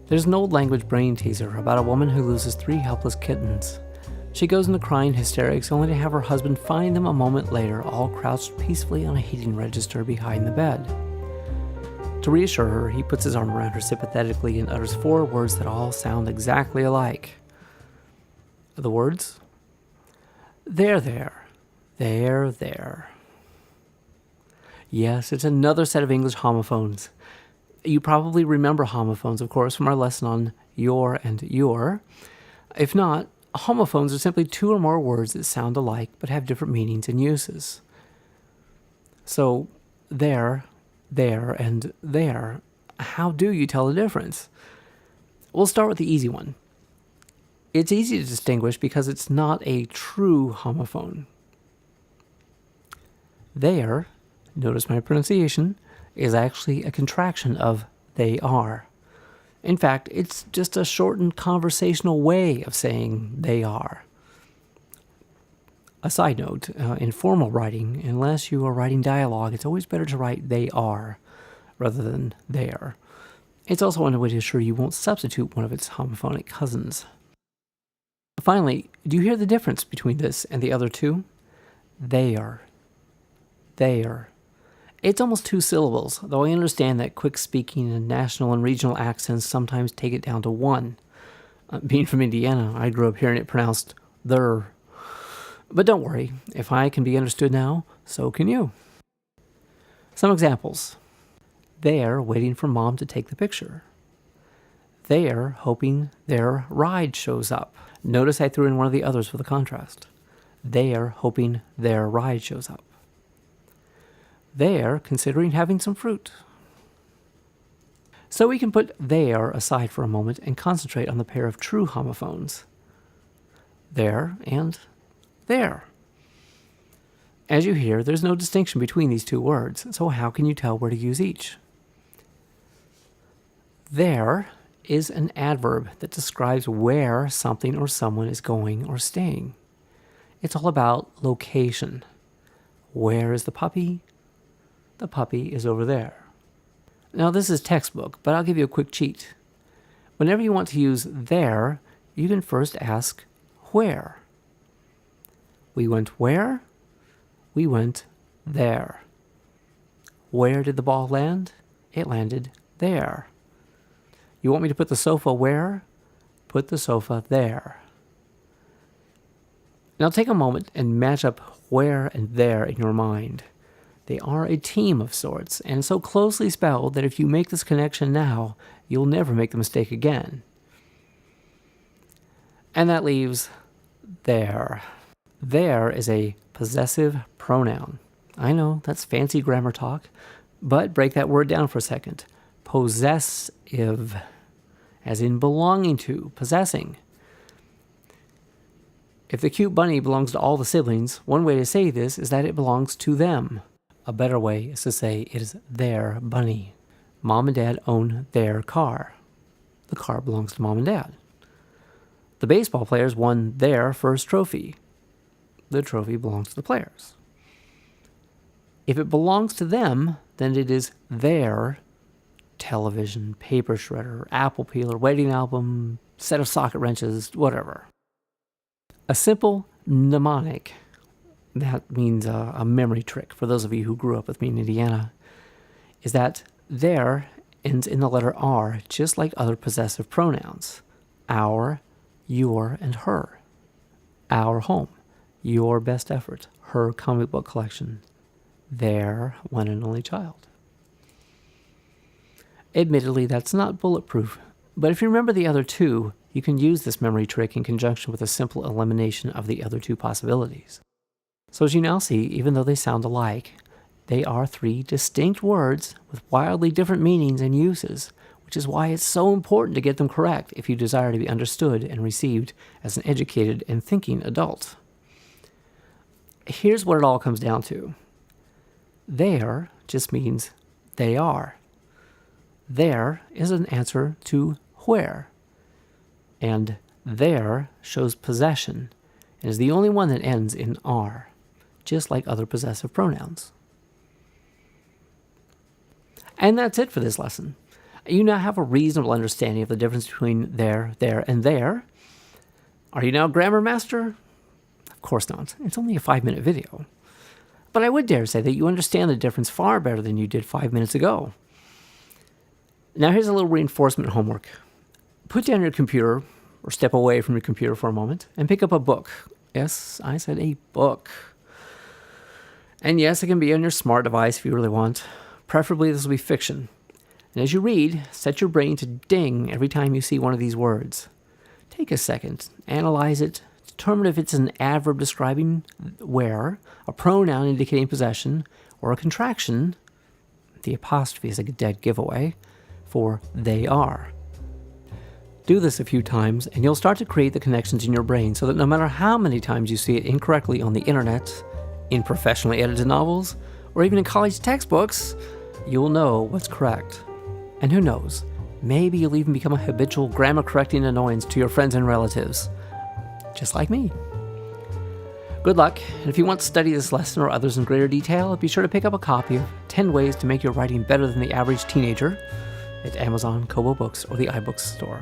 There's an old language brain teaser about a woman who loses 3 helpless kittens. She goes into crying hysterics only to have her husband find them a moment later, all crouched peacefully on a heating register behind the bed. To reassure her, he puts his arm around her sympathetically and utters 4 words that all sound exactly alike. The words? There, there. There, there. Yes, it's another set of English homophones. You probably remember homophones, of course, from our lesson on your and your. If not, homophones are simply 2 or more words that sound alike but have different meanings and uses. So, there, and there. How do you tell the difference? We'll start with the easy one. It's easy to distinguish because it's not a true homophone. There, notice my pronunciation, is actually a contraction of they are. In fact, it's just a shortened conversational way of saying they are. A side note, in formal writing, unless you are writing dialogue, it's always better to write they are rather than there. It's also one way to assure you won't substitute one of its homophonic cousins. Finally, do you hear the difference between this and the other 2? There. There. It's almost 2 syllables, though I understand that quick speaking and national and regional accents sometimes take it down to 1. Being from Indiana, I grew up hearing it pronounced there. But don't worry, if I can be understood now, so can you. Some examples. They're waiting for Mom to take the picture. They're hoping their ride shows up. Notice I threw in one of the others for the contrast. They're hoping their ride shows up. They're considering having some fruit. So we can put there aside for a moment and concentrate on the pair of true homophones. There and there. As you hear, there's no distinction between these 2 words, so how can you tell where to use each? There is an adverb that describes where something or someone is going or staying. It's all about location. Where is the puppy? The puppy is over there. Now this is textbook, but I'll give you a quick cheat. Whenever you want to use there, you can first ask where. We went where? We went there. Where did the ball land? It landed there. You want me to put the sofa where? Put the sofa there. Now take a moment and match up where and there in your mind. They are a team of sorts, and so closely spelled that if you make this connection now, you'll never make the mistake again. And that leaves there. There is a possessive pronoun. I know, that's fancy grammar talk, but break that word down for a second. Possessive, as in belonging to, possessing. If the cute bunny belongs to all the siblings, one way to say this is that it belongs to them. A better way is to say it is their bunny. Mom and Dad own their car. The car belongs to Mom and Dad. The baseball players won their first trophy. The trophy belongs to the players. If it belongs to them, then it is their television, paper shredder, apple peeler, wedding album, set of socket wrenches, whatever. A simple mnemonic, that means a memory trick for those of you who grew up with me in Indiana, is that there ends in the letter R, just like other possessive pronouns. Our, your, and her. Our home, your best effort, her comic book collection, their one and only child. Admittedly, that's not bulletproof, but if you remember the other 2, you can use this memory trick in conjunction with a simple elimination of the other 2 possibilities. So as you now see, even though they sound alike, they are 3 distinct words with wildly different meanings and uses, which is why it's so important to get them correct if you desire to be understood and received as an educated and thinking adult. Here's what it all comes down to. There just means they are. There is an answer to where. And there shows possession and is the only one that ends in R, just like other possessive pronouns. And that's it for this lesson. You now have a reasonable understanding of the difference between there, and there. Are you now a grammar master? Of course not. It's only a 5-minute video. But I would dare say that you understand the difference far better than you did 5 minutes ago. Now here's a little reinforcement homework. Put down your computer, or step away from your computer for a moment, and pick up a book. Yes, I said a book. And yes, it can be on your smart device if you really want. Preferably this will be fiction. And as you read, set your brain to ding every time you see one of these words. Take a second, analyze it, determine if it's an adverb describing where, a pronoun indicating possession, or a contraction, the apostrophe is a dead giveaway, for they are. Do this a few times, and you'll start to create the connections in your brain so that no matter how many times you see it incorrectly on the internet, in professionally edited novels, or even in college textbooks, you'll know what's correct. And who knows, maybe you'll even become a habitual grammar-correcting annoyance to your friends and relatives. Just like me. Good luck, and if you want to study this lesson or others in greater detail, be sure to pick up a copy of 10 Ways to Make Your Writing Better Than the Average Teenager at Amazon, Kobo Books, or the iBooks store.